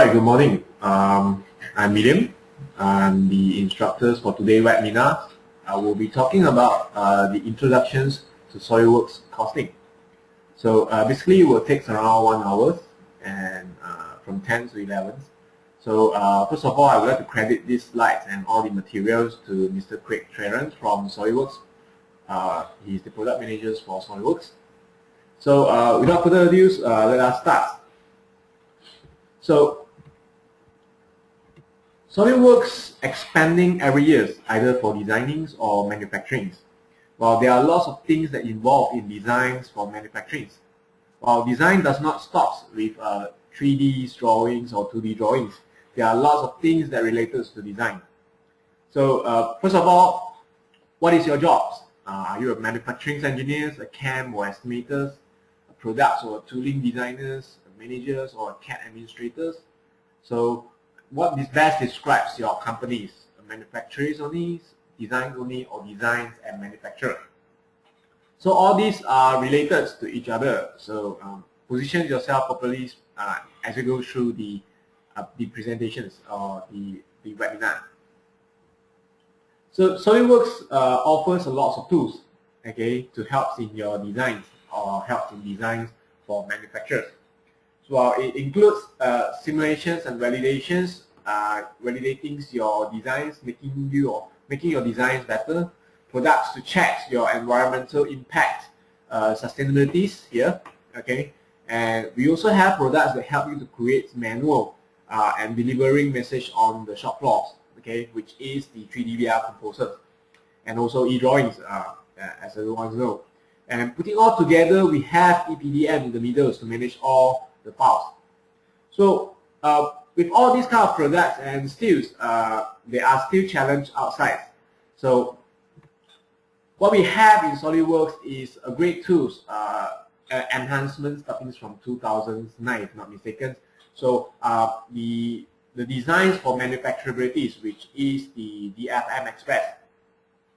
Alright, good morning. I'm William. I'm the instructor for today's webinar. I will be talking about the introductions to SolidWorks Costing. So basically it will take around 1 hour and from 10 to 11. So first of all, I would like to credit these slides and all the materials to Mr. Craig Traren from SolidWorks. He's the product manager for SolidWorks. So without further ado, let us start. So SolidWorks expanding every year, either for designing or manufacturing. Well, there are lots of things that involve in designs for manufacturing. While design does not stop with 3D drawings or 2D drawings, there are lots of things that related to design. So first of all, what is your job? Are you a manufacturing engineer, a CAM or estimators, a products or tooling designers, managers or CAD administrators? So what this best describes your companies: manufacturers only, design only, or designs and manufacturer. So all these are related to each other. So position yourself properly as you go through the presentations or the webinar. So SolidWorks offers a lot of tools, okay, to help in your designs or help in designs for manufacturers. So it includes simulations and validations, validating your designs, making your designs better, products to check your environmental impact, sustainabilities here, okay, and we also have products that help you to create manual and delivering message on the shop floors, okay, which is the 3D VR composers and also e-drawings, as everyone knows. And putting all together, we have EPDM in the middle to manage all the files. So with all these kind of products and skills, there are still challenges outside. So what we have in SolidWorks is a great tools, enhancements starting from 2009, if not mistaken. So the designs for manufacturability, which is the DFM Express.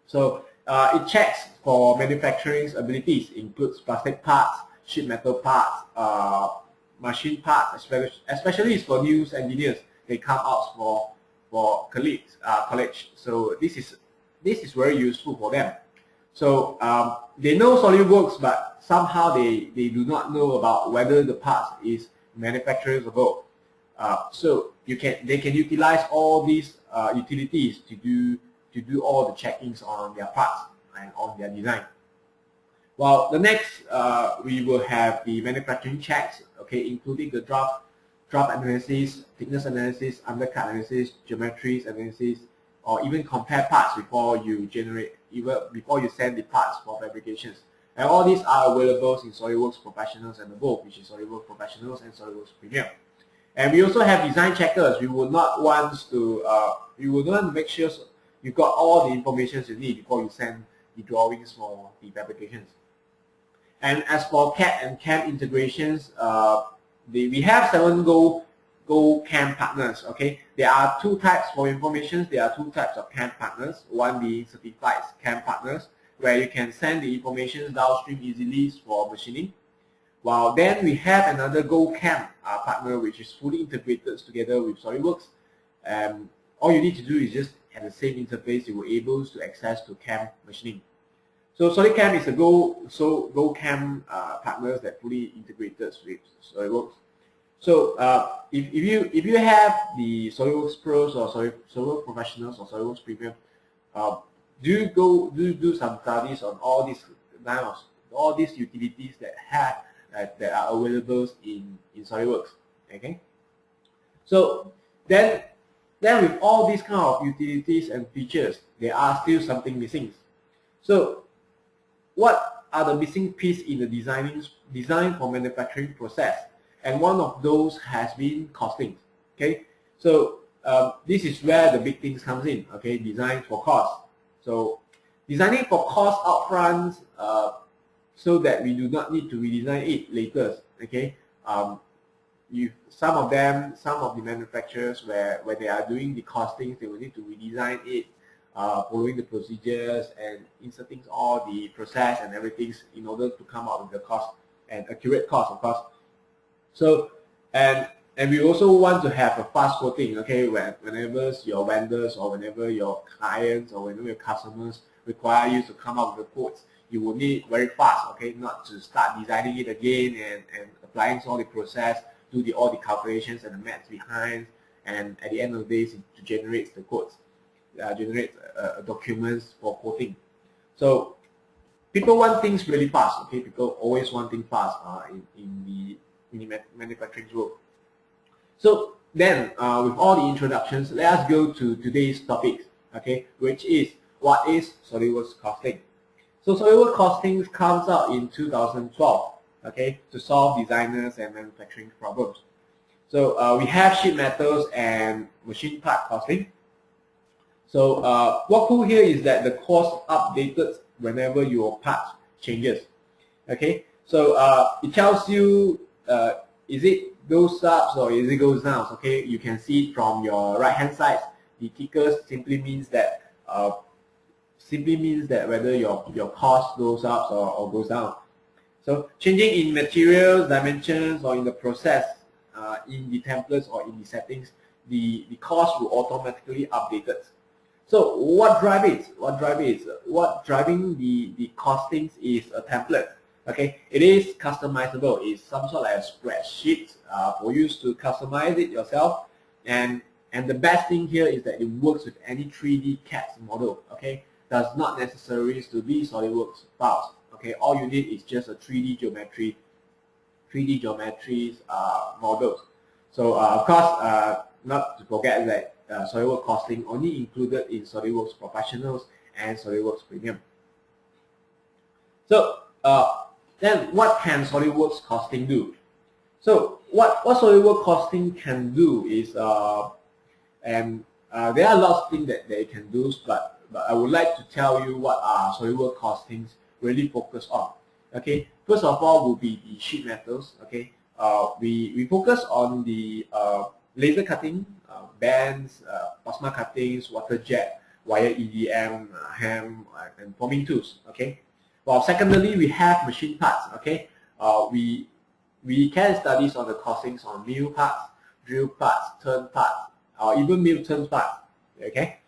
So it checks for manufacturing abilities, includes plastic parts, sheet metal parts, machine parts, especially for new engineers. They come out for college. So this is very useful for them. So they know SolidWorks, but somehow they do not know about whether the parts is manufacturable. So they can utilize all these utilities to do all the checkings on their parts and on their design. Well, the next we will have the manufacturing checks, okay, including the draft analysis, thickness analysis, undercut analysis, geometries analysis, or even compare parts before you send the parts for fabrications. And all these are available in SolidWorks Professionals and above, which is SolidWorks Professionals and SolidWorks Premium. And we also have design checkers. We would not want to make sure you got all the information you need before you send the drawings for the fabrications. And as for CAD and CAM integrations, we have 7 Go CAM partners. Okay, there are 2 types for information. There are 2 types of CAM partners. One being certified CAM partners, where you can send the information downstream easily for machining. While then we have another Go CAM partner, which is fully integrated together with SolidWorks. All you need to do is just have the same interface. You will able to access to CAM machining. So SolidCAM is a Go CAM partners that fully integrated with SolidWorks. So if you have the SolidWorks Pros or SolidWorks Professionals or SolidWorks Premium, do some studies on all these utilities that are available in SolidWorks. Okay. So then with all these kind of utilities and features, there are still something missing. So what are the missing pieces in the design for manufacturing process? And one of those has been costing. Okay, so this is where the big things comes in. Okay, design for cost. So designing for cost upfront, so that we do not need to redesign it later. Okay, some of the manufacturers where they are doing the costings, they will need to redesign it, following the procedures and inserting all the process and everything in order to come out with the cost and accurate cost, of course. So, and And we also want to have a fast quoting, okay, whenever your vendors or whenever your clients or whenever your customers require you to come up with the quotes, you will need very fast, okay, not to start designing it again and applying all the process, do all the calculations and the maths behind, and at the end of the day, to generate the quotes, generate documents for quoting. So people want things really fast, okay, people always want things fast in the manufacturing world. So then, with all the introductions, let us go to today's topic, okay, which is what is SolidWorks Costing. So SolidWorks Costing comes out in 2012, okay, to solve designers and manufacturing problems. So we have sheet metals and machine part costing. So what cool here is that the cost updated whenever your part changes, okay. So it tells you is it goes up or is it goes down, okay. You can see from your right hand side, the tickers simply means that whether your cost goes up or goes down. So changing in materials, dimensions, or in the process, in the templates or in the settings, the cost will automatically update it. So what driving the costings is a template. Okay, it is customizable. It's some sort of a spreadsheet for you to customize it yourself. And the best thing here is that it works with any 3D CAD model. Okay, does not necessarily to be SolidWorks files. Okay, all you need is just a 3D geometries models. So of course, not to forget that SolidWorks Costing only included in SolidWorks Professionals and SolidWorks Premium. So then what can SolidWorks Costing do? So what SolidWorks Costing can do is, there are a lot of things that they can do, but I would like to tell you what SolidWorks Costings really focus on. Okay, first of all will be the sheet metals. Okay, we focus on the laser cutting, bands, plasma cuttings, water jet, wire EDM, ham, and forming tools. Okay. Well, secondly, we have machine parts. Okay, we can studies on the costings on mill parts, drill parts, turn parts, or even mill turn parts. Okay,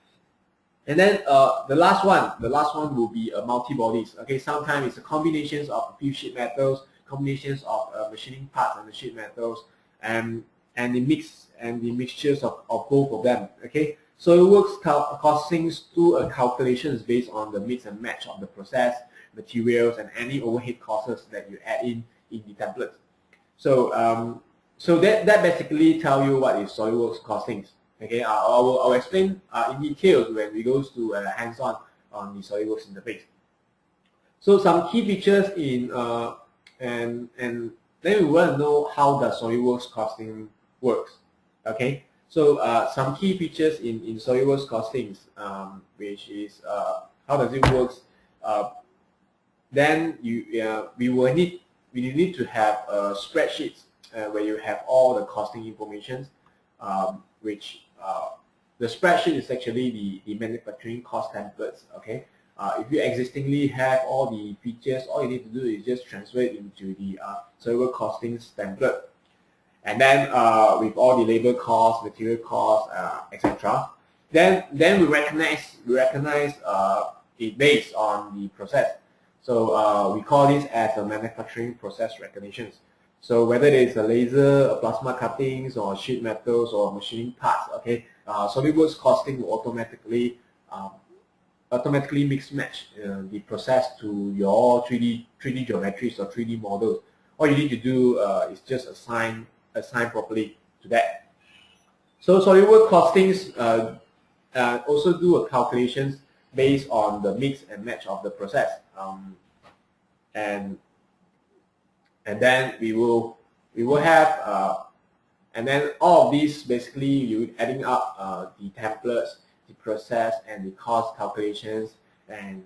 and then the last one will be multi-bodies. Okay, sometimes it's a combinations of a few sheet metals, combinations of machining parts and the sheet metals, and the mixtures of both of them. Okay, so it works costings through calculations based on the mix and match of the process, materials, and any overhead costs that you add in the template. So so that basically tell you what is SolidWorks Costings. Okay, I'll explain in details when we go to hands-on on the SolidWorks interface. So some key features in and then we want to know how does SolidWorks Costing works. Okay, so some key features in SolidWorks Costings, which is how does it works. Then we need to have spreadsheets where you have all the costing information, which the spreadsheet is actually the manufacturing cost templates. Okay, if you existingly have all the features, all you need to do is just transfer it into the SolidWorks Costings template, and then with all the labor costs, material costs, etc. Then we recognize it based on the process. So we call this as a manufacturing process recognitions. So whether it's a laser, a plasma cuttings, or sheet metals, or machining parts, okay, SolidWorks Costing will automatically mix match the process to your 3D geometries or 3D models. All you need to do is just assign properly to that. So SolidWorks Costings also do a calculations based on the mix and match of the process, and then we will have and then all of these basically you adding up the templates, the process, and the cost calculations, and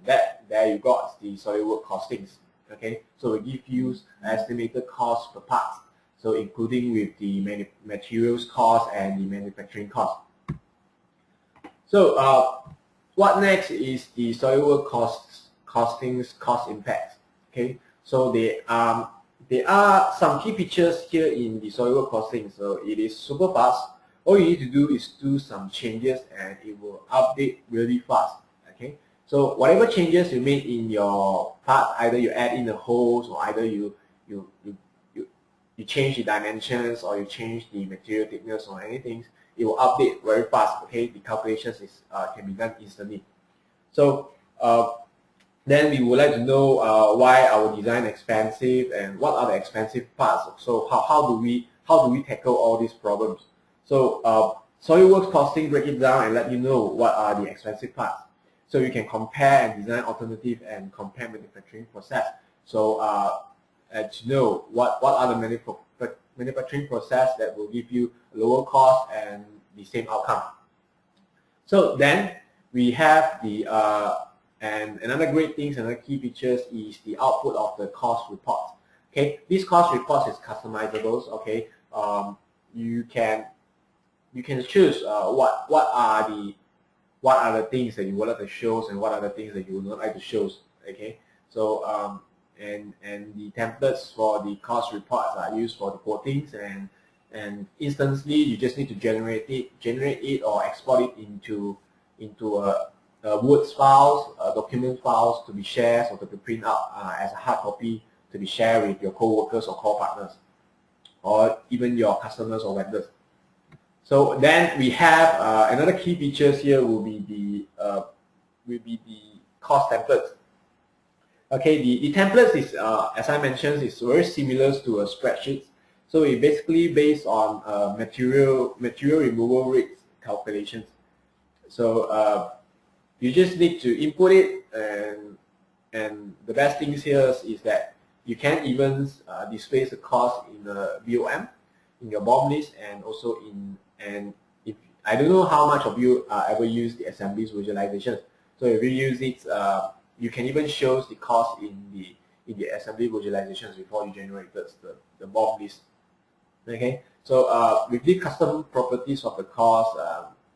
there you got the SolidWorks Costings. Okay, so it gives you estimated cost per part, so including with the materials cost and the manufacturing cost. So what next is the SolidWorks Costings cost impact. Okay, so the there are some key features here in the SolidWorks Costing. So it is super fast. All you need to do is do some changes and it will update really fast. Okay. So whatever changes you make in your part, either you add in the holes or either you change the dimensions or you change the material thickness or anything, it will update very fast. Okay, the calculations can be done instantly. So then we would like to know why our design expensive and what are the expensive parts. So how do we tackle all these problems? So SolidWorks Costing break it down and let you know what are the expensive parts. So you can compare and design alternative and compare manufacturing process. So to know what are the manufacturing process that will give you lower cost and the same outcome. So then we have the and another great things, another key features is the output of the cost report. Okay, this cost report is customizable. Okay, you can choose what are the things that you would like to show and what are the things that you would not like to show. Okay, so and the templates for the cost reports are used for the quotings, and instantly you just need to generate it or export it into Words files, document files to be shared or to be print out as a hard copy to be shared with your co-workers or co-partners, or even your customers or vendors. So then we have another key features here will be the cost templates. Okay, the templates is as I mentioned, is very similar to a spreadsheet. So it basically based on material removal rates calculations. So you just need to input it, and the best things here is that you can even display the cost in the BOM, in your BOM list, and also if I don't know how much of you ever use the assemblies visualization. So if you use it, you can even show the cost in the assembly visualizations before you generate the BOM list. Okay, so with the custom properties of the cost,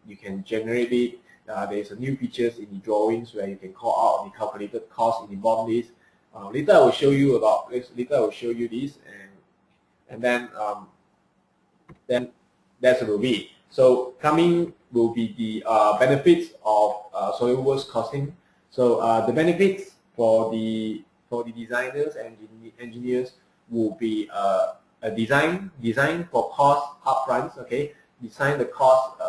you can generate it. There's a new features in the drawings where you can call out the calculated cost in the BOM list. Later I will show you about this. Later I will show you this, and then that will be. So coming will be the benefits of SolidWorks Costing. So the benefits for the designers and engineers will be a design for cost upfront. Okay, design the cost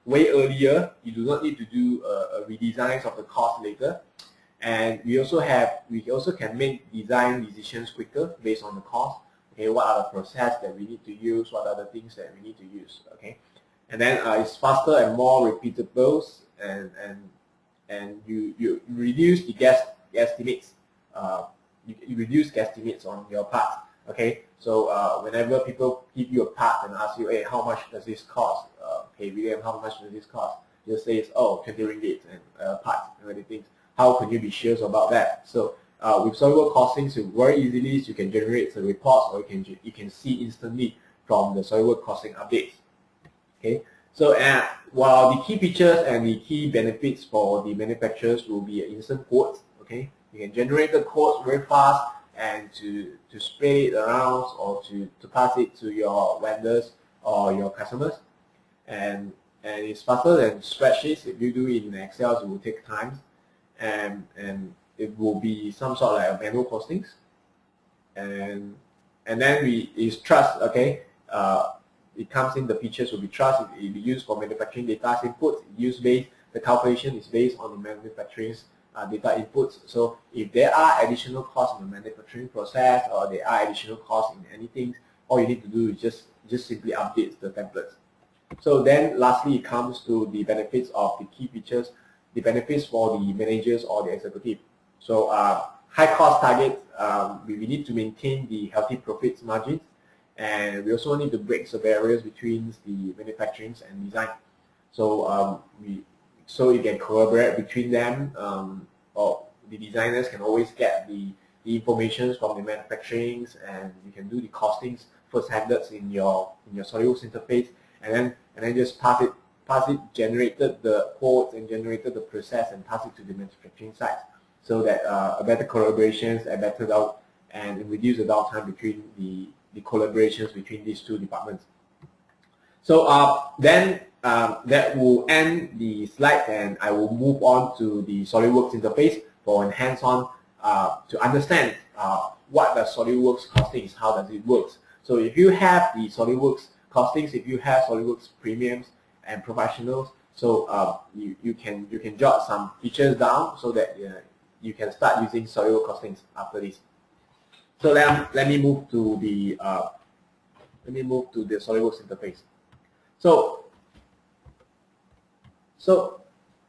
way earlier. You do not need to do a redesign of the cost later, and we also can make design decisions quicker based on the cost. Okay, what are the process that we need to use? What are the things that we need to use? Okay, and then it's faster and more repeatable, and you reduce the guesstimates. You reduce guesstimates on your part. Okay, so whenever people give you a part and ask you, hey, how much does this cost? Hey William, how much does this cost? You say it's 20 ringgit and part and everything. How can you be sure about that? So with SolidWorks Costing, so very easily you can generate the reports, or you can see instantly from the SolidWorks Costing updates. Okay, so while the key features and the key benefits for the manufacturers will be instant quotes. Okay, you can generate the quotes very fast and to spread it around or to pass it to your vendors or your customers. And it's faster than spreadsheets. If you do it in Excel, it will take time, and it will be some sort of like a manual costings. And then is trust. Okay, it comes in the features will be trust. It will be used for manufacturing data inputs. The calculation is based on the manufacturing's data inputs. So if there are additional costs in the manufacturing process or there are additional costs in anything, all you need to do is just simply update the templates. So then lastly, it comes to the benefits of the key features, the benefits for the managers or the executive. So high cost targets, we need to maintain the healthy profits margins, and we also need to break the barriers between the manufacturing and design. So so you can collaborate between them, or the designers can always get the information from the manufacturing, and you can do the costings first-handed in your SolidWorks interface. And then just pass it, generated the quotes and generated the process and pass it to the manufacturing site, so that a better collaborations and and reduce the downtime between the collaborations between these two departments. So then that will end the slides, and I will move on to the SolidWorks interface for hands-on to understand what the SolidWorks Costing is, how does it work. So if you have the SolidWorks Costings, if you have SolidWorks Premiums and Professionals, so you can jot some features down so that you can start using SolidWorks Costings after this. So let me move to the SolidWorks interface. So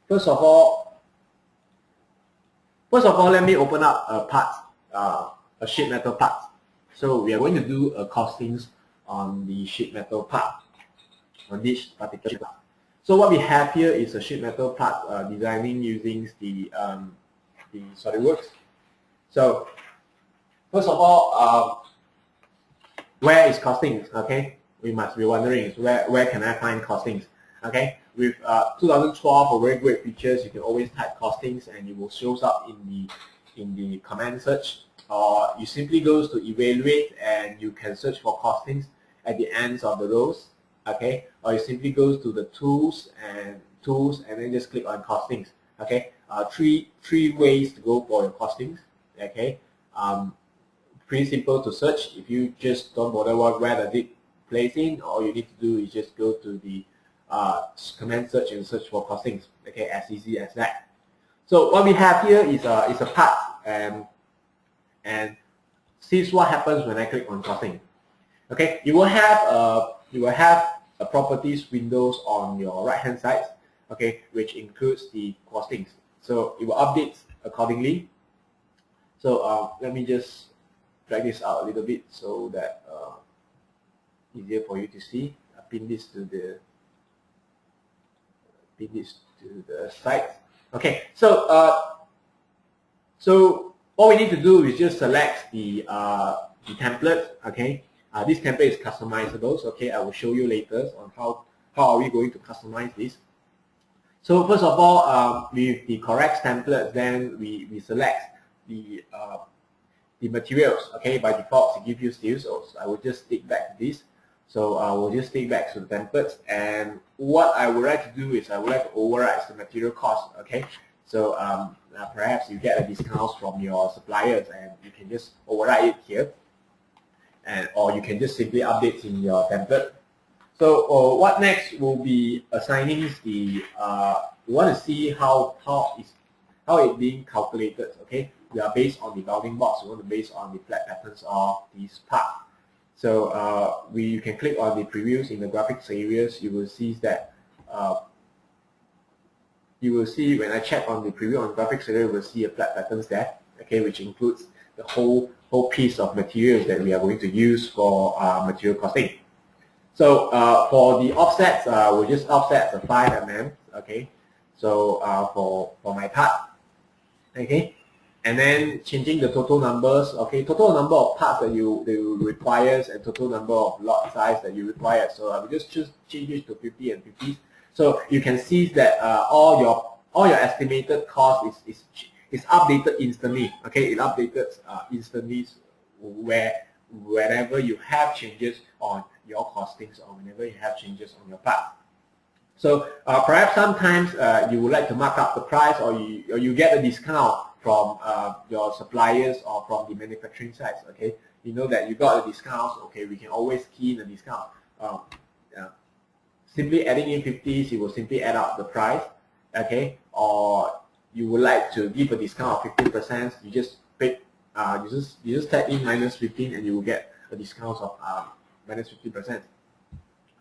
first of all, let me open up a part, a sheet metal part. So we are going to do a costings on the sheet metal part, on this particular part. So what we have here is a sheet metal part designing using the SolidWorks. So first of all, where is costings? Okay, we must be wondering is where can I find costings? Okay, with 2012 or very great features, you can always type costings and it will show up in the command search, or you simply go to evaluate and you can search for costings at the ends of the rows. Okay, or you simply go to the tools and then just click on costings. Okay, three ways to go for your costings. Okay, pretty simple to search. If you just don't bother where does it place in, all you need to do is just go to the command search and search for costings. Okay, as easy as that. So what we have here is a part, and see what happens when I click on costing. Okay, you will have a properties windows on your right hand side. Okay, which includes the costings. So it will update accordingly. So let me just drag this out a little bit so that easier for you to see. I pin this to the side. Okay, so all we need to do is just select the template. Okay, this template is customizable. So, okay, I will show you later on how are we going to customize this. So first of all, with the correct template, then we select the materials. Okay, by default it gives you steel, so I will just stick back to this. So I will just stick back to the templates, and what I would like to do is I would like to override the material cost. Okay, so perhaps you get a discount from your suppliers, and you can just override it here, or you can just simply update in your template. So what next will be assigning the we want to see how it's being calculated. Okay, we are based on the bounding box. We want to base on the flat patterns of this part. So you can click on the previews in the graphics areas. You will see that when I check on the preview on the graphics area, you will see a flat patterns there. Okay, which includes the whole piece of materials that we are going to use for material costing. So for the offsets, we'll just offset the 5 mm. Okay, so for my part, okay, and then changing the total numbers. Okay, total number of parts that you require and total number of lot size that you require. So I will just change it to 50 and 50. So you can see that all your estimated cost is updated instantly. Okay, it updated instantly whenever you have changes on your costings or whenever you have changes on your part. So perhaps sometimes you would like to mark up the price, or you get a discount from your suppliers or from the manufacturing sites. Okay, you know that you got a discount. Okay, we can always key in a discount. Simply adding in 50s, it will simply add up the price. Okay, or you would like to give a discount of 15%, you just pick, you just type in -15 and you will get a discount of -50%.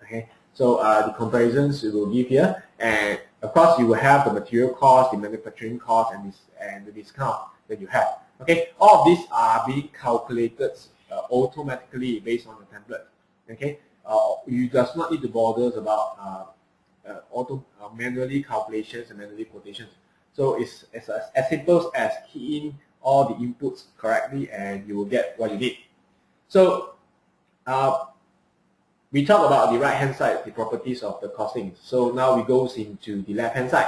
Okay, so the comparisons we will give here, and of course you will have the material cost, the manufacturing cost, and the discount that you have. Okay, all of these are being calculated automatically based on the template. Okay, you does not need to bother about manually calculations and manually quotations. So it's as simple as key in all the inputs correctly, and you will get what you need. So we talk about the right hand side, the properties of the costing. So now we go into the left hand side.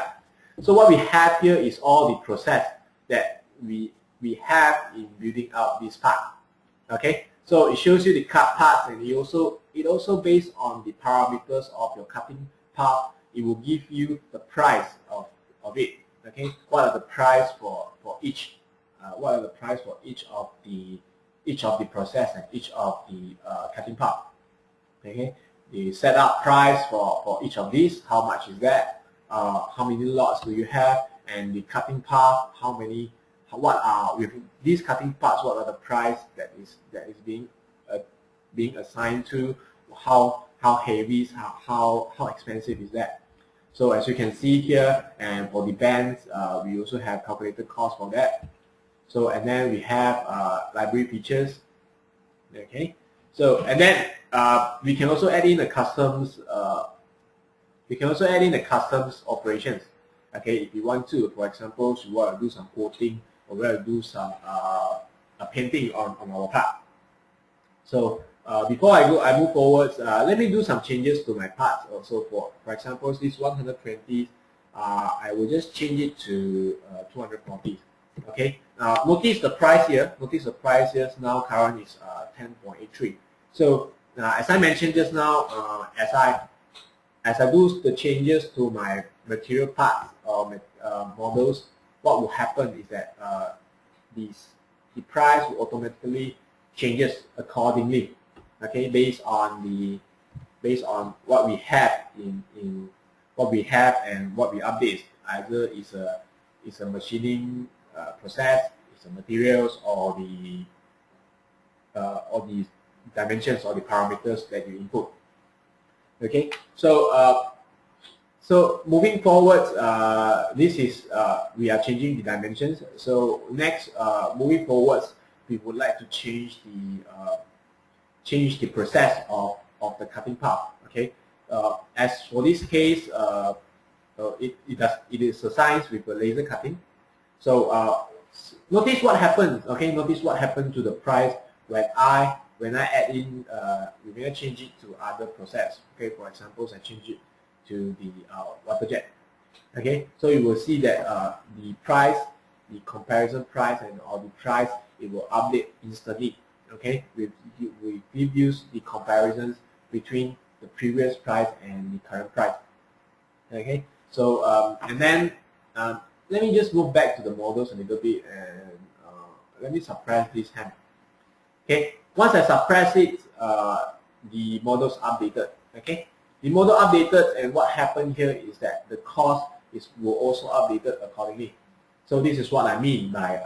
So what we have here is all the process that we have in building out this part. Okay, so it shows you the cut parts, and it also based on the parameters of your cutting path. It will give you the price of it. Okay, what are the price for each? What are the price for each of the process and each of the cutting path? Okay, the setup price for each of these, how much is that? How many lots do you have? And the cutting path, how many? What are with these cutting parts? What are the price that is being assigned to? How heavy is how expensive is that? So as you can see here, and for the bands, we also have calculated cost for that. So and then we have library features. Okay. So and then we can also add in the customs. We can also add in the customs operations. Okay, if you want to, for example, you want to do some quoting or we want to do some painting on our part. So before I move forwards, let me do some changes to my parts. Also, for example, this 120, I will just change it to 240. Okay. Notice the price here. Notice the price here now current is 10.83. So as I mentioned just now, as I do the changes to my material parts or models, what will happen is that the price will automatically changes accordingly. Okay, based on what we have in what we have and what we update. Either it's a machining process, it's the materials, or the dimensions or the parameters that you input. Okay, so so moving forward, this is we are changing the dimensions. So next, moving forwards, we would like to change the process of the cutting path. Okay, as for this case, it is assigned with a laser cutting. So notice what happens. Okay, notice what happened to the price when I add in when I change it to other process. Okay, for example, I change it to the water jet. Okay, so you will see that the price, the comparison price, and all the price, it will update instantly. Okay, we give you the comparisons between the previous price and the current price. Okay, so and then let me just move back to the models a little bit, and let me suppress this hand. Okay, once I suppress it, the model's updated. Okay, the model updated, and what happened here is that the cost will also updated accordingly. So this is what I mean by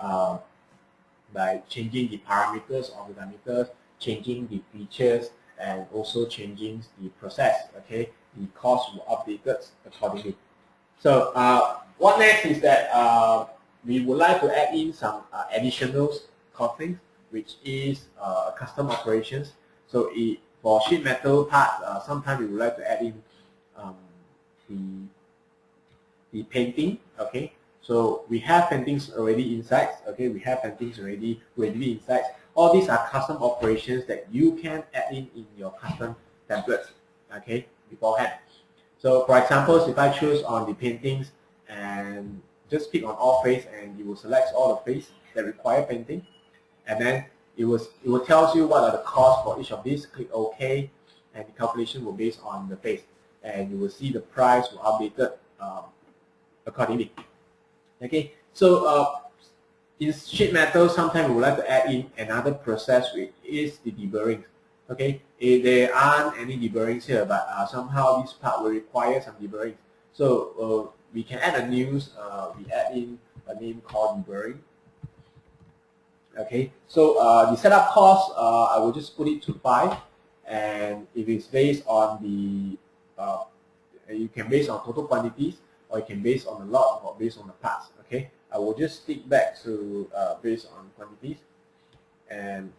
changing the parameters of the diameters, changing the features, and also changing the process. Okay, the cost will updated accordingly. So what next is that we would like to add in some additional costing, which is custom operations. So for sheet metal parts, sometimes we would like to add in the painting. Okay, so we have paintings already inside. Okay, we have paintings already inside. All these are custom operations that you can add in your custom templates. Okay, beforehand. So for example, if I choose on the paintings and just click on all face, and you will select all the face that require painting, and then it will tell you what are the costs for each of these. Click OK, and the calculation will based on the face, and you will see the price will updated accordingly. Okay, so in sheet metal, sometimes we would like to add in another process, which is the deburring. Okay, there aren't any deburrings here, but somehow this part will require some deburring. So we can add a new, we add in a name called deburring. Okay, so the setup cost, I will just put it to 5, and if it's based on the, you can base on total quantities, or you can base on the lot, or based on the parts. Okay, I will just stick back to based on quantities, and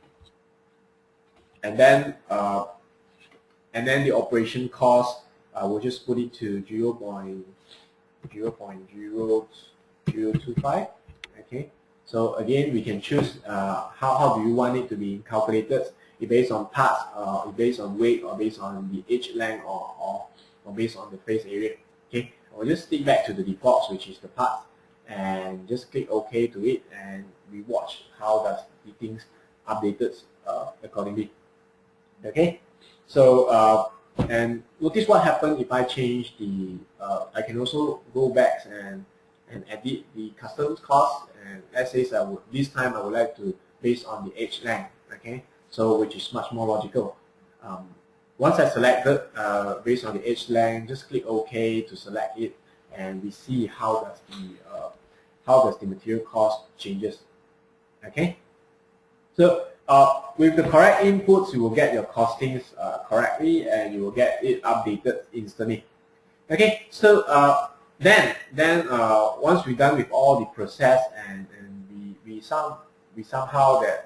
then the operation cost, I will just put it to 0.0025. Okay. So again, we can choose how do you want it to be calculated. It based on parts, it based on weight, or based on the edge length, or based on the face area. Okay, I'll just stick back to the defaults, which is the parts, and just click OK to it, and we watch how does the things updated accordingly. Okay, so and notice what happened if I change the. I can also go back and edit the customs cost, and let's say this time I would like to based on the edge length. Okay, so which is much more logical. Once I selected based on the edge length, just click OK to select it, and we see how does the material cost changes. Okay, so with the correct inputs, you will get your costings correctly, and you will get it updated instantly. Okay, so then once we're done with all the process, and we somehow that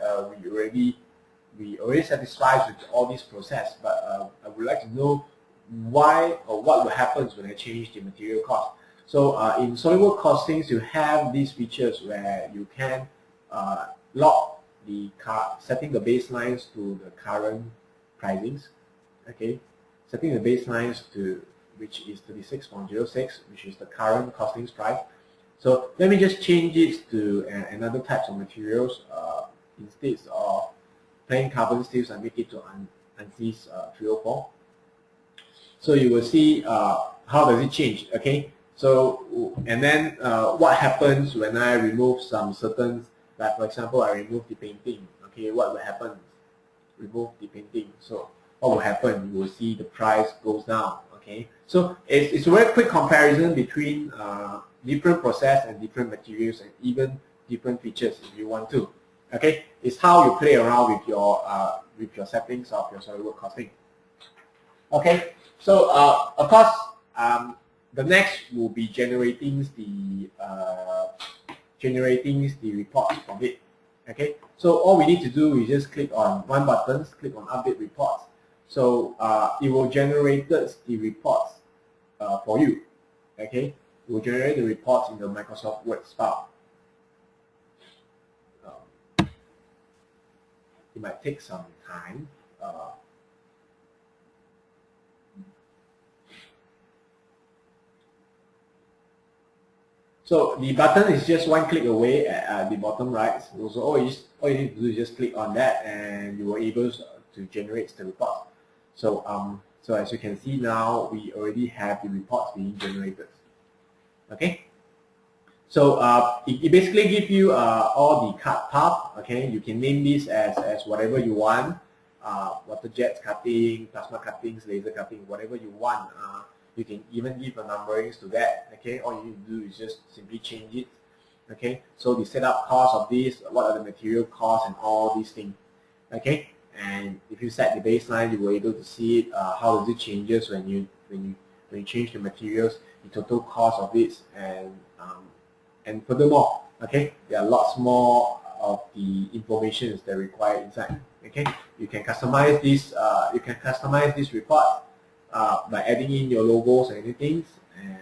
we already satisfied with all this process, but I would like to know why or what will happen when I change the material cost. So in SolidWorks Costings, you have these features where you can log the setting the baselines to the current pricings. Okay, setting the baselines to which is 36.06, which is the current costings price. So let me just change it to another types of materials instead of plain carbon steels. I make it to ANSYS 304. So you will see how does it change. Okay, so and then what happens when I remove some certain, like for example I remove the painting. Okay, what will happen? Remove the painting. So what will happen? You will see the price goes down. Okay, so it's a very quick comparison between different process and different materials and even different features if you want to. Okay, it's how you play around with your settings of your SolidWorks costing. Okay, so of course the next will be generating the reports from it. Okay, so all we need to do is just click on one button, click on update reports. So it will generate the reports for you. Okay, it will generate the reports in the Microsoft Word file. It might take some time. So the button is just one click away at the bottom right. So all you need to do is just click on that, and you will able to generate the report. So so as you can see now, we already have the reports being generated. Okay. So it basically gives you all the cut path. Okay, you can name this as whatever you want. Water jets cutting, plasma cuttings, laser cutting, whatever you want. You can even give a numberings to that. Okay, all you need to do is just simply change it. Okay, so the setup cost of this, what are the material costs, and all these things. Okay, and if you set the baseline, you will be able to see it. How does it changes when you change the materials, the total cost of it, and furthermore, okay, there are lots more of the information that required inside. Okay, you can customize this. You can customize this report by adding in your logos and anything, and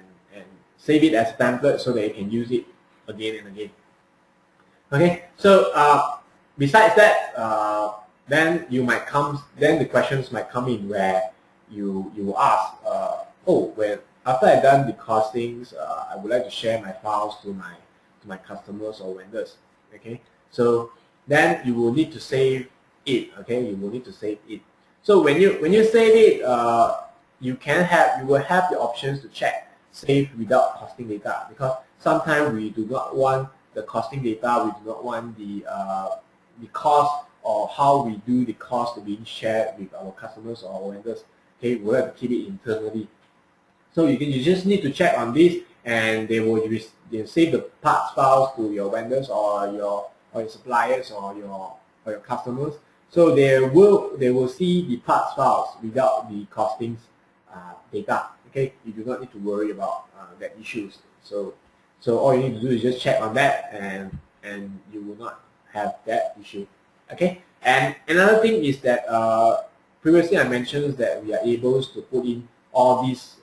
save it as a template so that you can use it again and again. Okay, so besides that, then the questions might come in where you ask, oh, well, after I've done the costings, I would like to share my files to my customers or vendors. Okay, so then you will need to save it. Okay, you will need to save it. So when you save it, you will have the options to check save without costing data, because sometimes we do not want the costing data. We do not want the cost or how we do the cost to being shared with our customers or our vendors. Okay, we have to keep it internally. So you just need to check on this, and they'll save the parts files to your vendors or your suppliers or your customers. So they will see the parts files without the costings data. Okay, you do not need to worry about that issues. So all you need to do is just check on that, and you will not have that issue. Okay, and another thing is that previously I mentioned that we are able to put in all these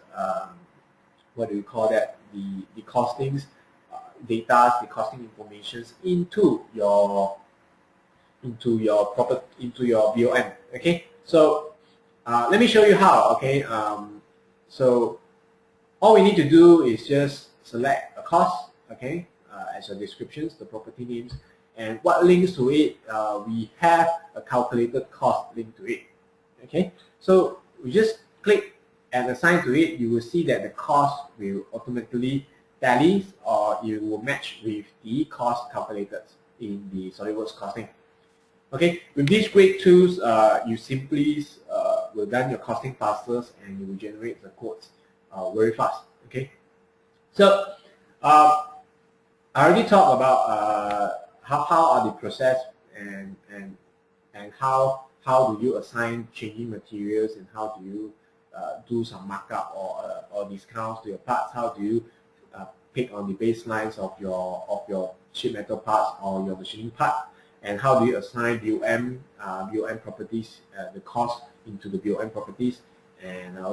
what do we call that, the costings data, the costing informations into your BOM. Okay, so let me show you how. Okay, so all we need to do is just select a cost. Okay, as your descriptions, the property names, and what links to it, we have a calculated cost linked to it. Okay, so we just click and assign to it, you will see that the cost will automatically tally or it will match with the cost calculated in the SolidWorks costing. Okay, with these great tools, you simply will run your costing faster and you will generate the quotes very fast. Okay, so I already talked about how are the process and how do you assign changing materials and how do you do some markup or discounts to your parts. How do you pick on the baselines of your sheet metal parts or your machining part, and how do you assign BOM properties, the cost into the BOM properties, and I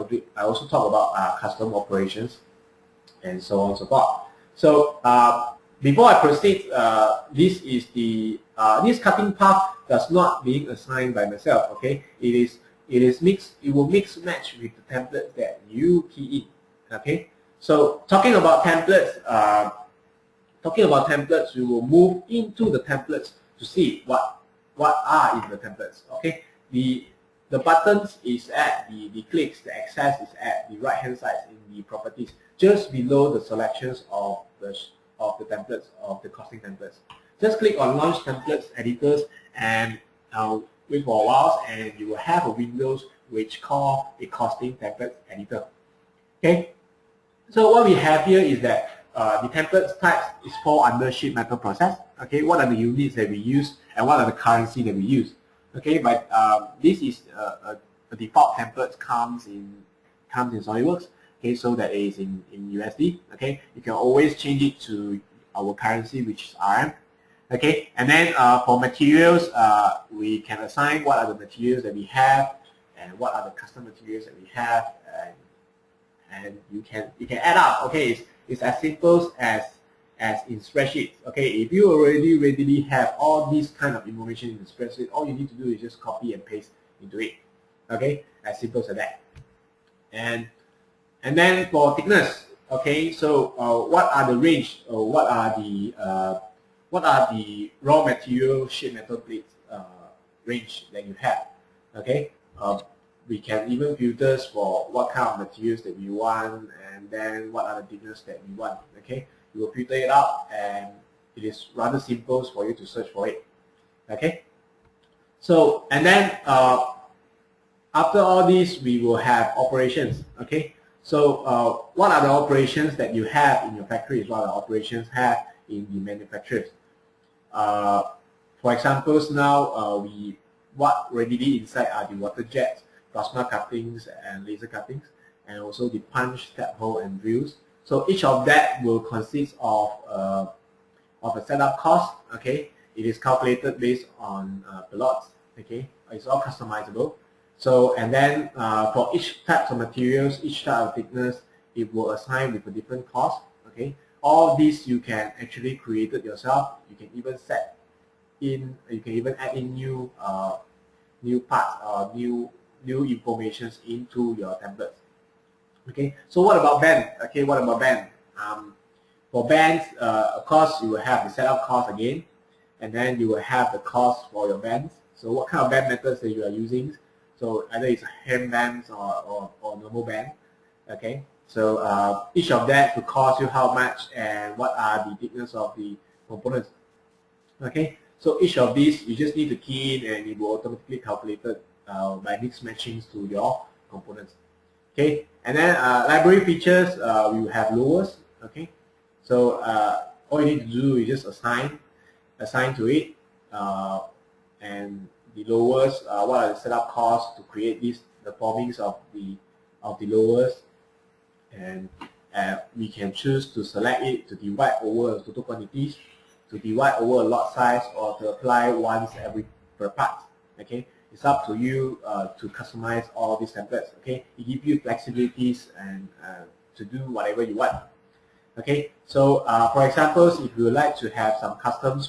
also talk about custom operations and so on and so forth. So before I proceed, this is the this cutting path does not being assigned by myself. Okay, it will mix match with the template that you key in. Okay, so talking about templates, we will move into the templates to see what are in the templates. Okay, the buttons is at the clicks, the access is at the right hand side in the properties, just below the selections of the templates, of the costing templates. Just click on launch templates editors and wait for a while, and you will have a windows which call a costing template editor. Okay, so what we have here is that the templates types is fall under sheet metal process. Okay, what are the units that we use and what are the currency that we use? Okay, but this is a default template comes in SolidWorks. Okay, so that is in USD. Okay, you can always change it to our currency, which is RM. Okay, and then for materials, we can assign what are the materials that we have and what are the custom materials that we have, and you can add up. Okay, it's as simple as in spreadsheets. Okay, if you already readily have all these kind of information in the spreadsheet, all you need to do is just copy and paste into it. Okay, as simple as that. And then for thickness, okay, so what are the range, or what are the raw material sheet metal plates range that you have? Okay, we can even filters for what kind of materials that we want, and then what are the thickness that we want. Okay, you will filter it out, and it is rather simple for you to search for it. Okay, so and then after all this, we will have operations. Okay, so what are the operations that you have in your factories? What are the operations have in the manufacturers? For examples, now what readily inside are the water jets, plasma cuttings, and laser cuttings, and also the punch, step hole, and drills. So each of that will consist of a setup cost. Okay, it is calculated based on lots. Okay, it's all customizable. So and then for each type of materials, each type of thickness, it will assign with a different cost. Okay, all these you can actually create it yourself. You can even set in, you can even add in new parts or new informations into your templates. Okay, so what about band? Okay, what about band? For bands, of course, you will have the setup cost again, and then you will have the cost for your bands. So what kind of band methods that you are using? So either it's hem bands or normal band. Okay, so each of that will cost you how much and what are the thickness of the components. Okay, so each of these you just need to key in, and it will automatically calculated by mix matchings to your components. Okay, and then library features, we will have lowers. Okay, so all you need to do is just assign to it, and the lowers, what are the setup costs to create the formings of the lowers, and we can choose to select it to divide over total quantities, to divide over a lot size, or to apply once per part. Okay, it's up to you to customize all these templates. Okay, it gives you flexibilities and to do whatever you want. Okay, so for example, if you would like to have some custom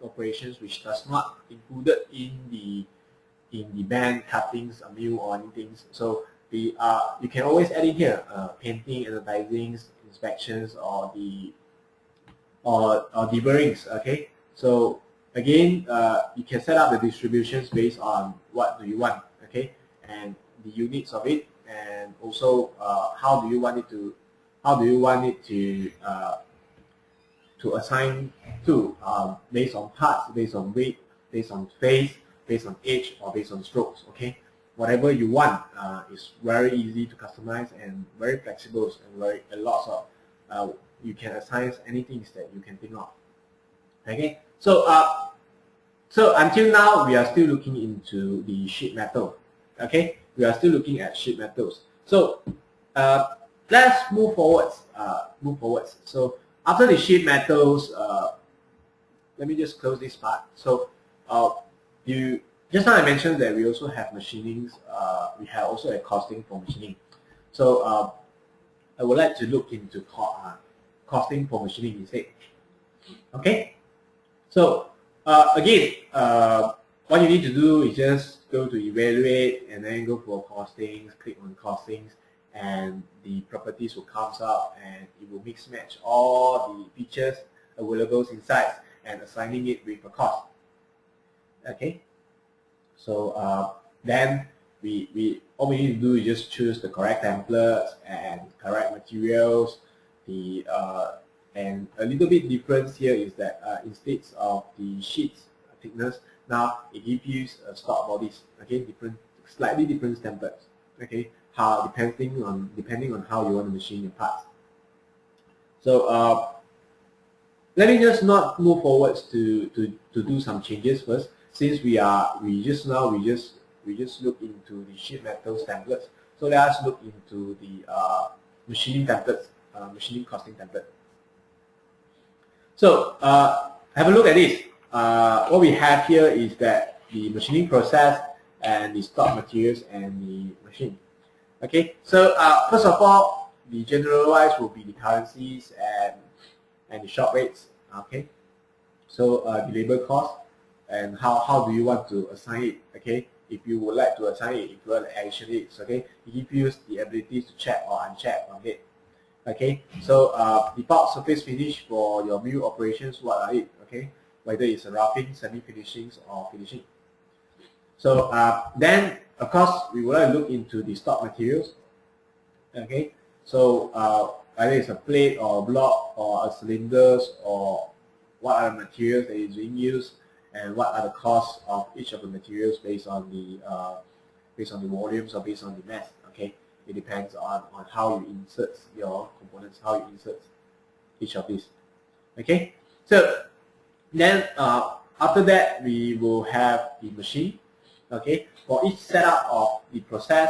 operations which does not included in the band cuttings, mill, or anything, so you can always add in here painting, advertising, inspections, or the or deburrings. Okay, so again, you can set up the distributions based on what do you want. Okay, and the units of it, and also how do you want it to assign to, based on parts, based on weight, based on face, based on age, or based on strokes. Okay, whatever you want is very easy to customize and very flexible, and a lot of you can assign anything that you can think of. Okay, so so until now we are still looking into the sheet metal. Okay, we are still looking at sheet metals. So let's move forwards. So after the sheet metals, let me just close this part. So just now I mentioned that we also have machinings. We have also a costing for machining. So I would like to look into costing for machining instead. Okay. So again, what you need to do is just go to evaluate and then go for costings, click on costings, and the properties will come up and it will mix match all the features available inside and assigning it with a cost. Okay. So then all we need to do is just choose the correct templates and correct materials. And a little bit difference here is that instead of the sheets thickness, now it gives you stock bodies. Okay, slightly different templates. Okay, depending on how you want to machine your parts. So let me just not move forwards to do some changes first, since we just look into the sheet metals templates. So let us look into the machining templates, machining costing template. So have a look at this. What we have here is that the machining process and the stock materials and the machine. Okay, so first of all, the generalized will be the currencies and the shop rates. Okay, so the labor cost and how do you want to assign it. Okay, if you would like to assign it, if you want to addition it, okay, it gives you the ability to check or uncheck on it. Okay, so default surface finish for your mill operations, what are it? Okay, whether it's a roughing, semi-finishings, or finishing. So then, of course, we will look into the stock materials. Okay, so whether it's a plate or a block or a cylinders, or what are the materials that is being used, and what are the costs of each of the materials based on the volumes or based on the mass. Okay, it depends on how you insert your components, how you insert each of these. Okay, so then after that we will have the machine. Okay, for each setup of the process,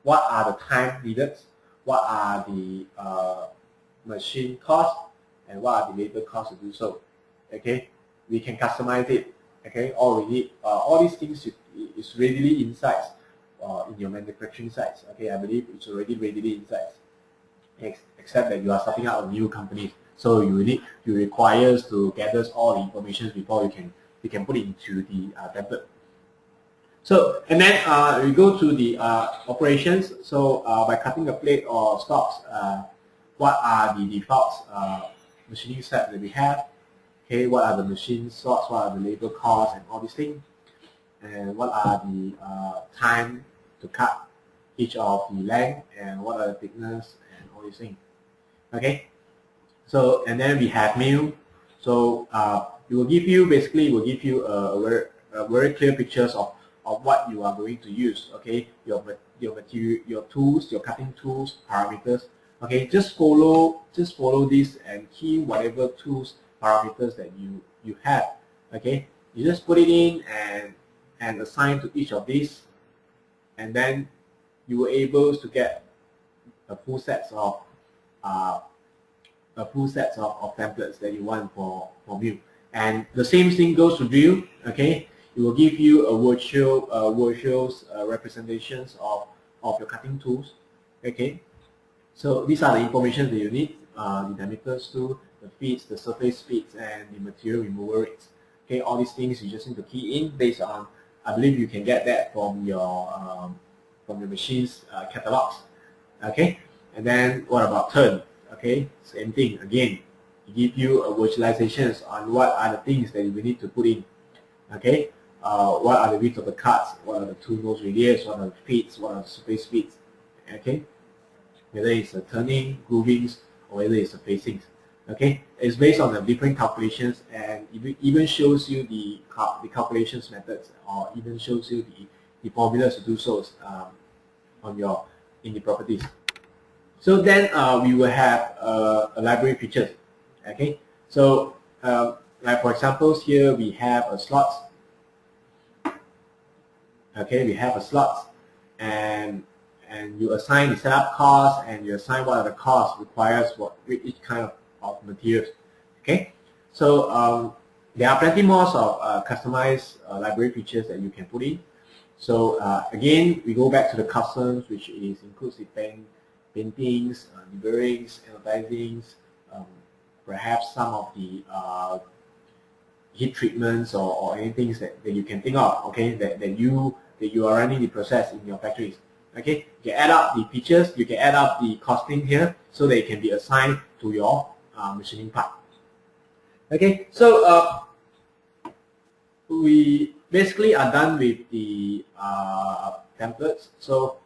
what are the time needed, what are the machine costs, and what are the labor costs to do so. Okay, we can customize it. Okay, all we need, all these things is readily inside in your manufacturing sites. Okay, I believe it's already readily inside, except that you are starting out a new company, so you require to gather all the information before you can put it into the template. So, and then we go to the operations. So by cutting a plate or stocks, what are the default machining steps that we have? Okay, what are the machine slots, what are the labor costs, and all these things, and what are the time to cut each of the length, and what are the thickness, and all these things. Okay, so and then we have mill. So it will give you a very clear pictures of what you are going to use. Okay, your material, your tools, your cutting tools, parameters. Okay, just follow this and key whatever tools parameters that you have. Okay, you just put it in and assign to each of these, and then you were able to get a full sets of templates that you want for mill. And the same thing goes to drill. Okay, it will give you a virtual representations of your cutting tools. Okay, so these are the information that you need: the diameters tool, the feeds, the surface feeds, and the material removal rates. Okay, all these things you just need to key in based on. I believe you can get that from your machine's catalogs. Okay, and then what about turn? Okay, same thing again. give you visualizations on what are the things that you will need to put in. Okay, what are the width of the cuts, what are the two nose radius, what are the fits, what are the surface fits. Okay, whether it's a turning, groovings, or whether it's a facings. Okay, it's based on the different calculations, and it even shows you the calculations methods, or even shows you the formulas to do so in the properties. So then we will have a library features. Okay, so like for example here we have a slots. Okay, we have a slots, and you assign the setup cost, and you assign what are the costs requires for each kind of materials. Okay, so there are plenty more of customized library features that you can put in. So again, we go back to the customs, which includes the paintings, the bearings, anodizings, perhaps some of the heat treatments or anything that you can think of. Okay, that you are running the process in your factories. Okay, you can add up the features, you can add up the costing here, so that it can be assigned to your machining part. Okay, so we basically are done with the templates. So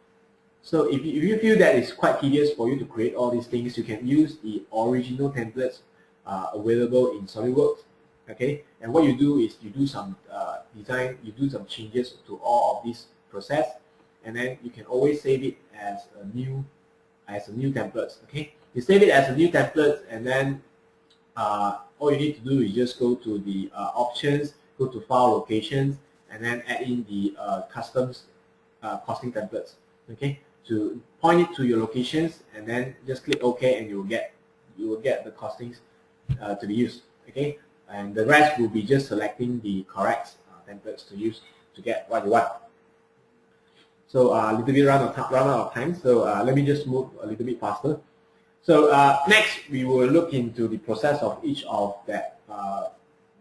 if you feel that it's quite tedious for you to create all these things, you can use the original templates available in SolidWorks. Okay, and what you do is you do some design, you do some changes to all of this process, and then you can always save it as a new template. Okay, you save it as a new template, and then all you need to do is just go to the options, go to file locations, and then add in the customs costing templates. Okay, to point it to your locations, and then just click OK, and you will get the costings to be used. Okay, and the rest will be just selecting the correct templates to use to get what you want. So a little bit run out of time, so let me just move a little bit faster. So next we will look into the process of each of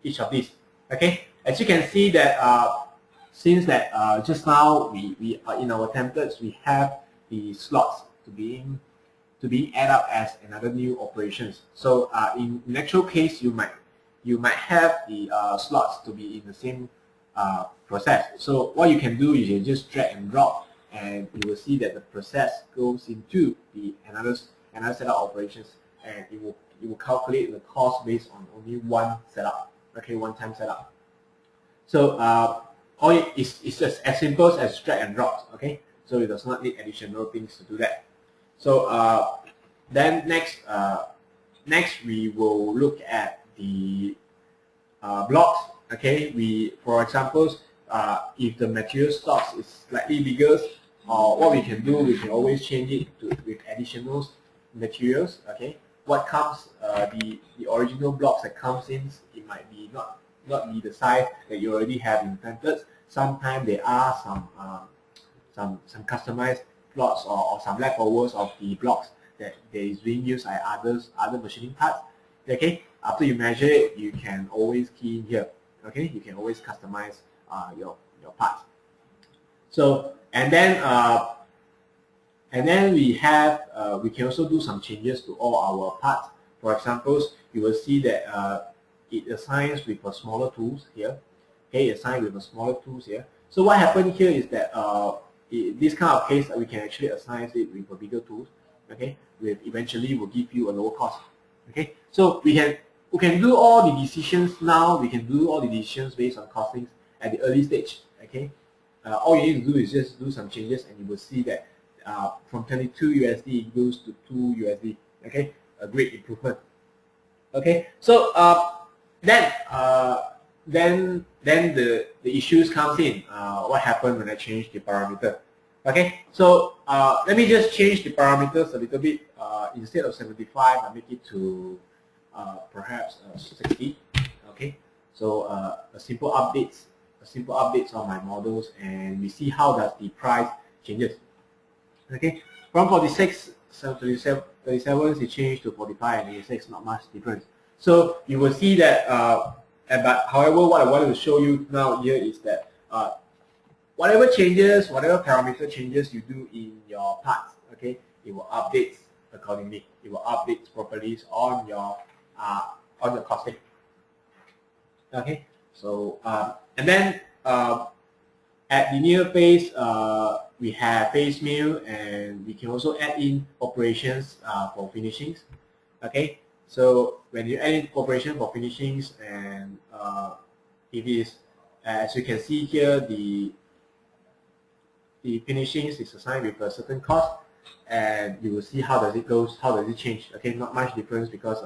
these. Okay, as you can see that since that just now we are in our templates, we have the slots to be added up as another new operations. So in actual case, you might have the slots to be in the same process. So what you can do is you just drag and drop, and you will see that the process goes into the another set of operations, and it will calculate the cost based on only one setup. Okay, one time setup. So it's just as simple as drag and drop. Okay, so it does not need additional things to do that. So then next we will look at the blocks. Okay, for example, if the material stocks is slightly bigger, what we can do, we can always change it with additional materials. Okay, what comes the original blocks that comes in, it might be not be the size that you already have in templates. Sometimes there are some customized blocks or some leftovers of the blocks that is being used by other machining parts. Okay, after you measure it, you can always key in here. Okay, you can always customize your parts. So and then we can also do some changes to all our parts. For example, you will see that it assigns with a smaller tools here. Okay, assigned with a smaller tools here. So what happened here is that this kind of case, we can actually assign it with a bigger tools. Okay, eventually will give you a lower cost. Okay, so we can do all the decisions now. We can do all the decisions based on costings at the early stage. Okay, all you need to do is just do some changes, and you will see that from 22 USD it goes to 2 USD. Okay, a great improvement. Okay, so then the issues comes in. What happened when I change the parameter? Okay, so let me just change the parameters a little bit. Instead of 75, I make it to perhaps 60. Okay, so a simple updates on my models, and we see how does the price changes. Okay, from 46, 37, it changed to 45 and 86, not much difference. So you will see that. But however, what I wanted to show you now here is that whatever changes, whatever parameter changes you do in your parts, okay, it will update accordingly. It will update properly on your on your costing. Okay, so and then at linear phase, we have phase mill, and we can also add in operations for finishings. Okay, so when you add in operation for finishings, and it is, as you can see here, the finishings is assigned with a certain cost, and you will see how does it goes, how does it change. Okay, not much difference because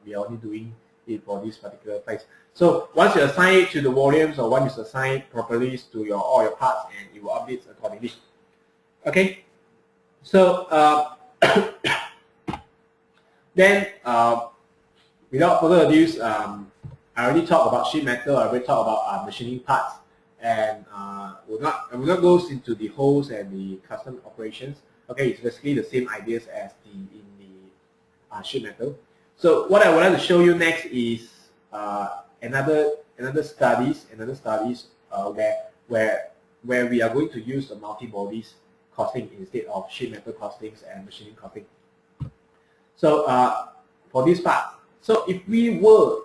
we are only doing it for this particular phase. So once you assign it to the volumes, or once you assign it properly to your all your parts, and it will update accordingly. Okay, so then without further ado, I already talked about sheet metal. I already talked about machining parts, and I will not go into the holes and the custom operations. Okay, it's basically the same ideas as in the sheet metal. So what I would like to show you next is another studies where we are going to use the multi-bodies costing instead of sheet metal costings and machining costing. So for this part, so if we were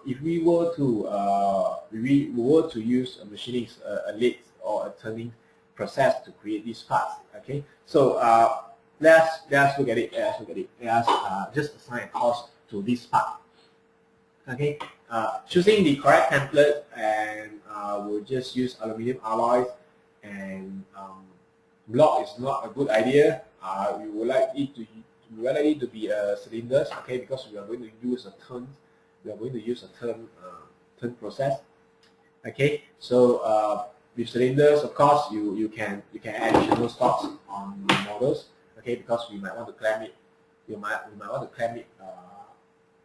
to use a machining, a lathe or a turning process to create these parts. Okay, so let's look at it. Let's just assign a cost to this part. Okay, choosing the correct template, and we'll just use aluminum alloys, and block is not a good idea. We would like it to be cylinders. Okay, because we are going to use a turn. We are going to use a turn process. Okay, so with cylinders, of course, you can add additional stocks on the models. Okay, because we might want to clamp it. We might want to clamp it.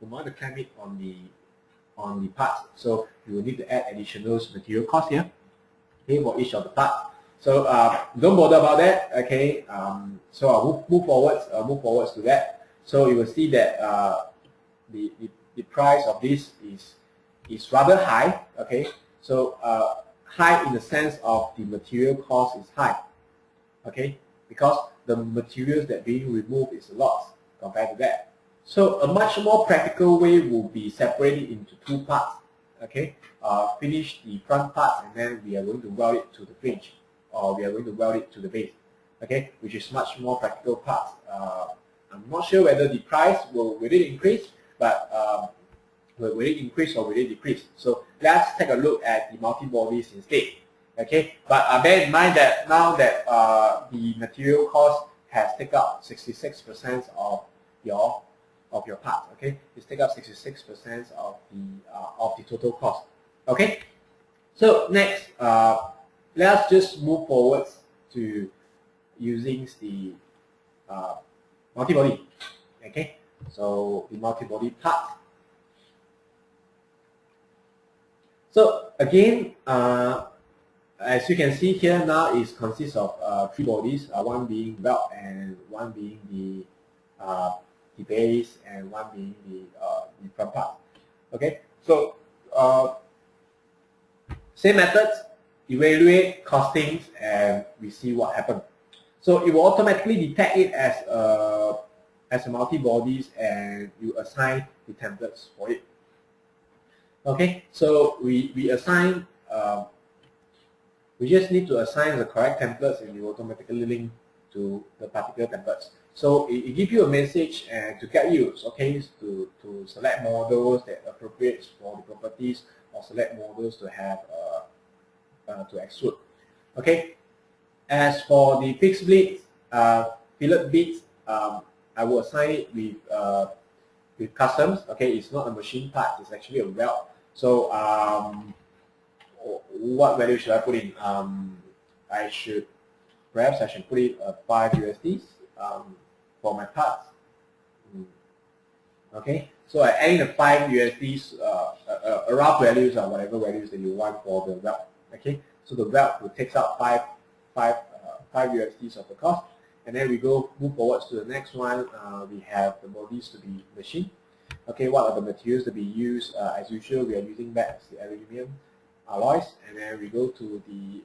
We might want to clamp it on the parts. So you will need to add additional material cost here. Okay, for each of the parts. So don't bother about that. Okay, so I'll move forwards to that. So you will see that the price of this is rather high. Okay, so high in the sense of the material cost is high. Okay, because the materials that being removed is a lot compared to that. So a much more practical way will be separated into two parts. Okay, finish the front part, and then we are going to weld it to the fringe, or we are going to weld it to the base. Okay, which is much more practical part. I'm not sure whether the price will it increase, but will it increase or will it decrease? So let's take a look at the multi-bodies instead. Okay, but bear in mind that now that the material cost has taken up 66% of your part. Okay, it's take up 66% of the total cost. Okay, so next let's just move forward to using the multi-body. Okay, so the multi-body part. So again, as you can see here now, it consists of three bodies, one being weld, and one being the base, and one being the front part. Okay, so same methods, evaluate costings, and we see what happens. So it will automatically detect it as a multi-bodies, and you assign the templates for it. Okay, so we assign. We just need to assign the correct templates, and you automatically link to the particular templates. So it gives you a message and to guide you, okay, to select models that appropriate for the properties, or select models to have to extrude. Okay. As for the fixed blades, fillet beads, I will assign it with customs. Okay, it's not a machine part; it's actually a weld. So what value should I put in? Perhaps I should put it 5 USDs for my parts. Okay, so I add in the 5 USDs, rough values or whatever values that you want for the weld. Okay, so the weld will take out 5 USDs of the cost, and then we move forwards to the next one. We have the bodies to be machined. Okay, what are the materials to be used? As usual, we are using back the aluminum alloys, and then we go to the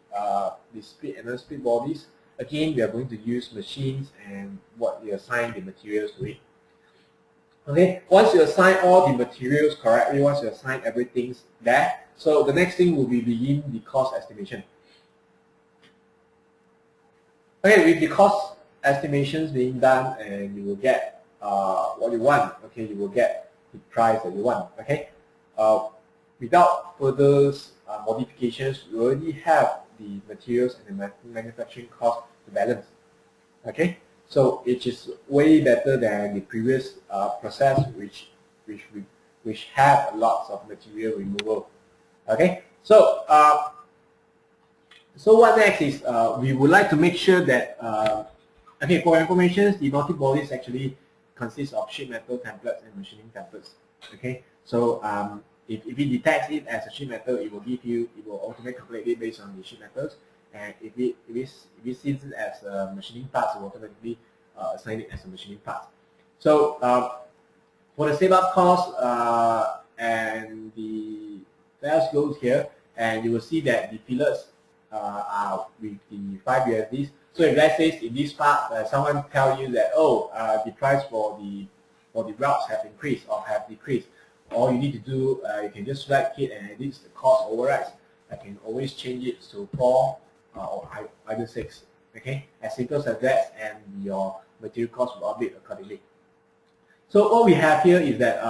split and unsplit bodies. Again, we are going to use machines, and what we assign the materials to it. Okay, once you assign all the materials correctly, once you assign everything there, so the next thing will be begin the cost estimation. Okay, with the cost estimations being done, and you will get what you want. Okay, you will get the price that you want. Okay, without further modifications, you already have the materials and the manufacturing cost to balance. Okay, so it is way better than the previous process, which had lots of material removal. Okay, so so what next is we would like to make sure that okay, for information, the multi-bodies actually consists of sheet metal templates and machining templates. Okay, so if it detects it as a sheet metal, it will automatically calculate it based on the sheet metals, and if it sees it as a machining parts, it will automatically assign it as a machining part. So for the save up cost and the let's go here, and you will see that the fillets are with the 5 USDs. So if let's say in this part someone tell you that the price for the routes have increased or have decreased, all you need to do you can just select it and edit the cost overrides. I can always change it to 4 or either 6. Okay, as simple as that, and your material cost will update accordingly. So what we have here is that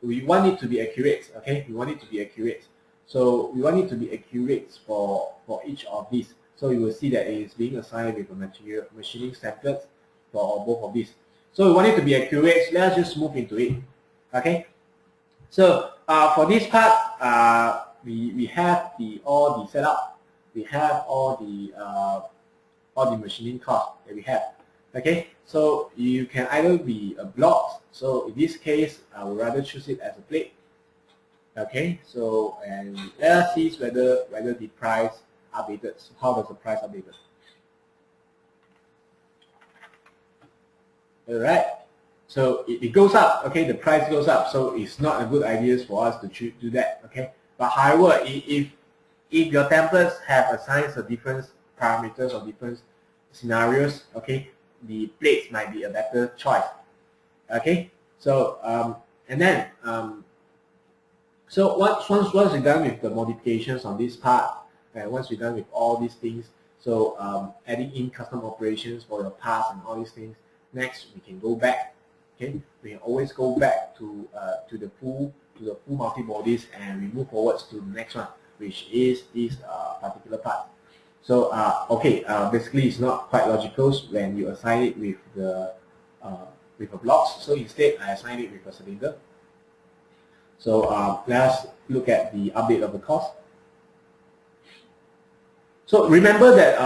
we want it to be accurate. Okay, we want it to be accurate. So we want it to be accurate for each of these. So you will see that it is being assigned with a material machining template for both of these. So we want it to be accurate. So let's just move into it. Okay. So for this part, we have all the setup. We have all the machining cost that we have. Okay. So you can either be a block. So in this case, I would rather choose it as a plate. Okay, so and let us see whether the price updated. So how does the price updated? All right, so it goes up. Okay, the price goes up. So it's not a good idea for us to do that. Okay, but however, if your templates have assigned a different parameters or different scenarios, okay, the plates might be a better choice. Okay, so and then so once we're done with the modifications on this part, and once we're done with all these things, so adding in custom operations for your parts and all these things, next we can go back. Okay, we can always go back to the full multi-bodies, and we move forwards to the next one, which is this particular part. So okay, basically it's not quite logical when you assign it with a blocks. So instead, I assign it with a cylinder. So let's look at the update of the cost. So remember that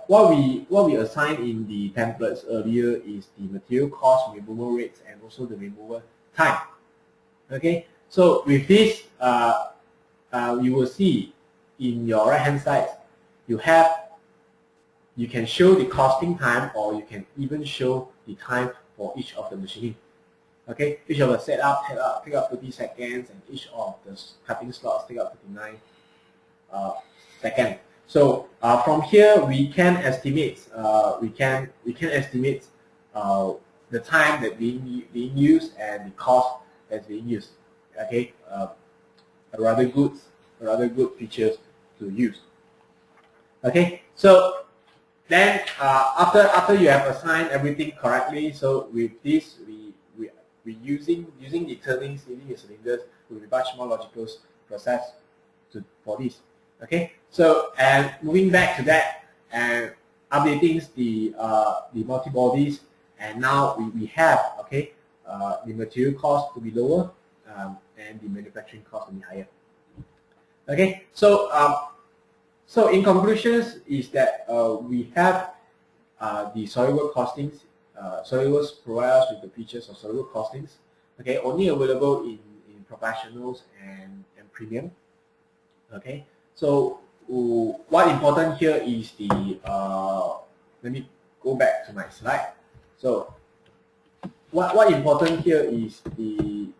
what we assigned in the templates earlier is the material cost, removal rates, and also the removal time. Okay. So with this, you will see in your right hand side, you can show the costing time, or you can even show the time for each of the machining. Okay, each of the setup take up 30 seconds, and each of the cutting slots take up 59 seconds. So from here we can estimate the time that being used and the cost that's being used. Okay, a rather good features to use. Okay, so then after you have assigned everything correctly, so with this we using the turnings, using the cylinders will be much more logical process for this. Okay, so and moving back to that and updating the multi-bodies, and now we have the material cost to be lower and the manufacturing cost to be higher. Okay, so so in conclusions is that we have the SolidWorks costings. SolidWorks provides us with the features of SolidWorks costings. Okay, only available in professionals and premium. Okay, so what important here is the let me go back to my slide. So what important here is the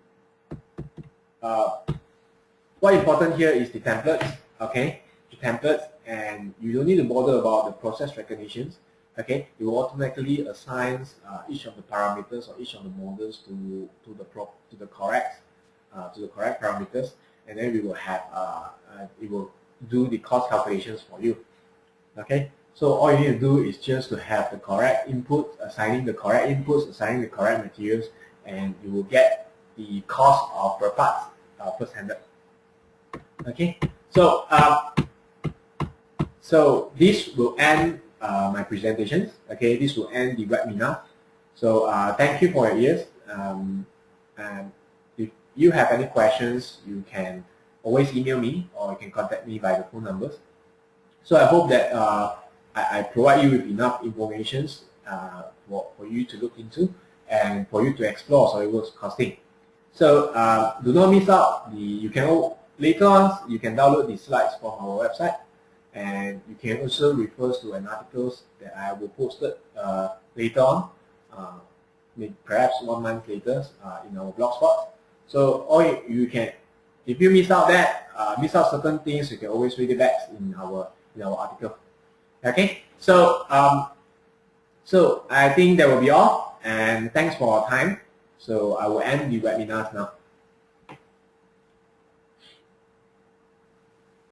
templates. Okay, the templates, and you don't need to bother about the process recognitions. Okay, it will automatically assign each of the parameters or each of the models to the correct parameters, and then we will have it will do the cost calculations for you. Okay, so all you need to do is just to have the correct input, assigning the correct inputs, assigning the correct materials, and you will get the cost of per parts first-handed. Okay, so so this will end my presentations. Okay, this will end the webinar. So thank you for your ears. And if you have any questions, you can always email me or you can contact me by the phone numbers. So I hope that I provide you with enough information for you to look into and for you to explore SolidWorks Costing. So do not miss out later on you can download the slides from our website, and you can also refer to an articles that I will post later on, perhaps 1 month later in our blog spot. So you can, if you miss out certain things, you can always read it back in our article. Okay, so so I think that will be all, and thanks for your time. So I will end the webinars now.